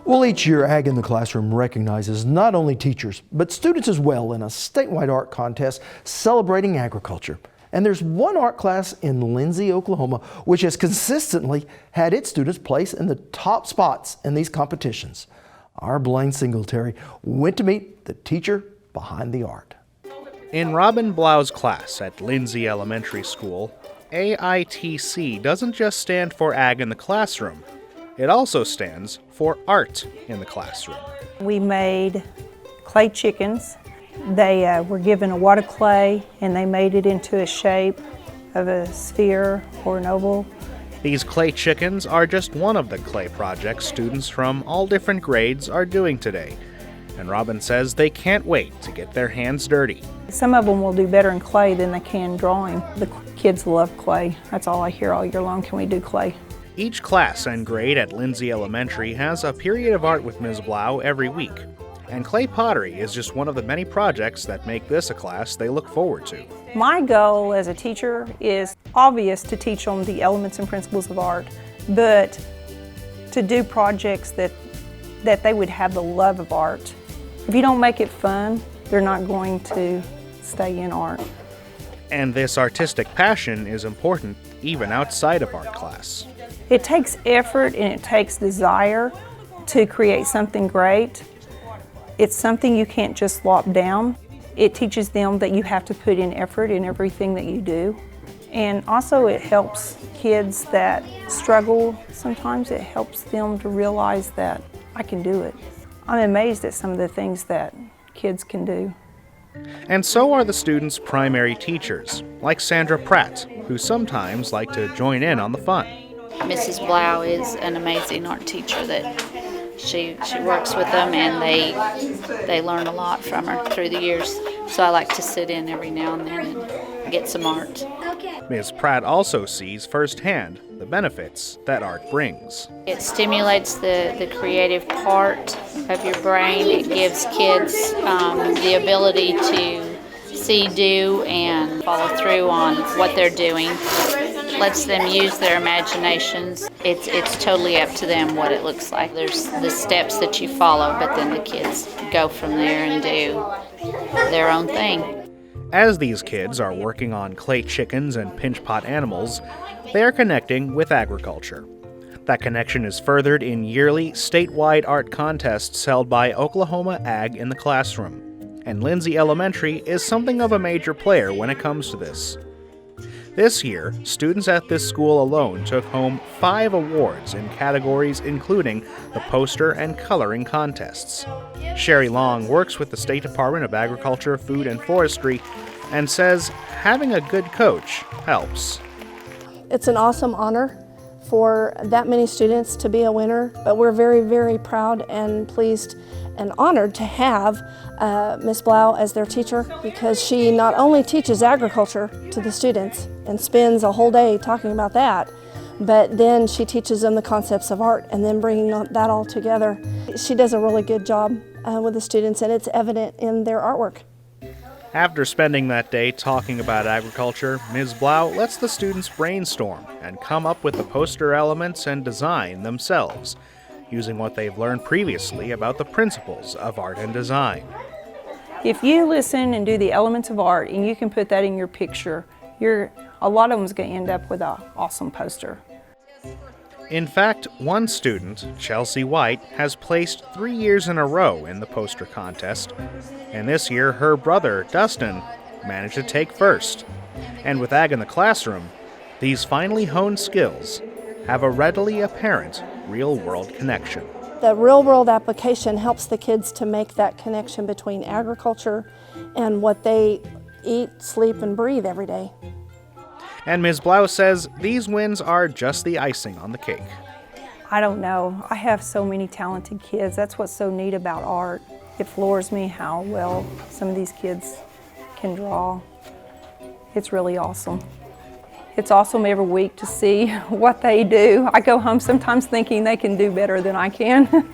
Well, each year, Ag in the Classroom recognizes not only teachers, but students as well in a statewide art contest celebrating agriculture. And there's one art class in Lindsay, Oklahoma, which has consistently had its students place in the top spots in these competitions. Our Blaine Singletary went to meet the teacher behind the art. In Robin Blau's class at Lindsay Elementary School, AITC doesn't just stand for Ag in the Classroom. It also stands for Art in the Classroom. We made clay chickens. They were given a wad of clay and they made it into a shape of a sphere or an oval. These clay chickens are just one of the clay projects students from all different grades are doing today. And Robin says they can't wait to get their hands dirty. Some of them will do better in clay than they can drawing. The kids love clay. That's all I hear all year long. Can we do clay? Each class and grade at Lindsay Elementary has a period of art with Ms. Blau every week. And clay pottery is just one of the many projects that make this a class they look forward to. My goal as a teacher is obvious to teach them the elements and principles of art, but to do projects that they would have the love of art. If you don't make it fun, they're not going to stay in art. And this artistic passion is important even outside of art class. It takes effort and it takes desire to create something great. It's something you can't just slop down. It teaches them that you have to put in effort in everything that you do. And also it helps kids that struggle. Sometimes it helps them to realize that I can do it. I'm amazed at some of the things that kids can do. And so are the students' primary teachers, like Sandra Pratt, who sometimes like to join in on the fun. Mrs. Blau is an amazing art teacher that she works with them and they learn a lot from her through the years. So I like to sit in every now and then and get some art. Ms. Pratt also sees firsthand the benefits that art brings. It stimulates the creative part of your brain. It gives kids the ability to see, do, and follow through on what they're doing. Lets them use their imaginations. It's totally up to them what it looks like. There's the steps that you follow, but then the kids go from there and do their own thing. As these kids are working on clay chickens and pinch pot animals, they are connecting with agriculture. That connection is furthered in yearly statewide art contests held by Oklahoma Ag in the Classroom. And Lindsay Elementary is something of a major player when it comes to this. This year, students at this school alone took home 5 awards in categories including the poster and coloring contests. Sherry Long works with the State Department of Agriculture, Food, and Forestry and says having a good coach helps. It's an awesome honor for that many students to be a winner, but we're very, very proud and pleased and honored to have Ms. Blau as their teacher, because she not only teaches agriculture to the students and spends a whole day talking about that, but then she teaches them the concepts of art and then bringing that all together. She does a really good job with the students, and it's evident in their artwork. After spending that day talking about agriculture, Ms. Blau lets the students brainstorm and come up with the poster elements and design themselves, using what they've learned previously about the principles of art and design. If you listen and do the elements of art and you can put that in your picture, a lot of them is going to end up with an awesome poster. In fact, one student, Chelsea White, has placed 3 years in a row in the poster contest, and this year her brother, Dustin, managed to take first. And with Ag in the Classroom, these finely honed skills have a readily apparent real-world connection. The real-world application helps the kids to make that connection between agriculture and what they eat, sleep, and breathe every day. And Ms. Blau says these wins are just the icing on the cake. I don't know. I have so many talented kids. That's what's so neat about art. It floors me how well some of these kids can draw. It's really awesome. It's awesome every week to see what they do. I go home sometimes thinking they can do better than I can.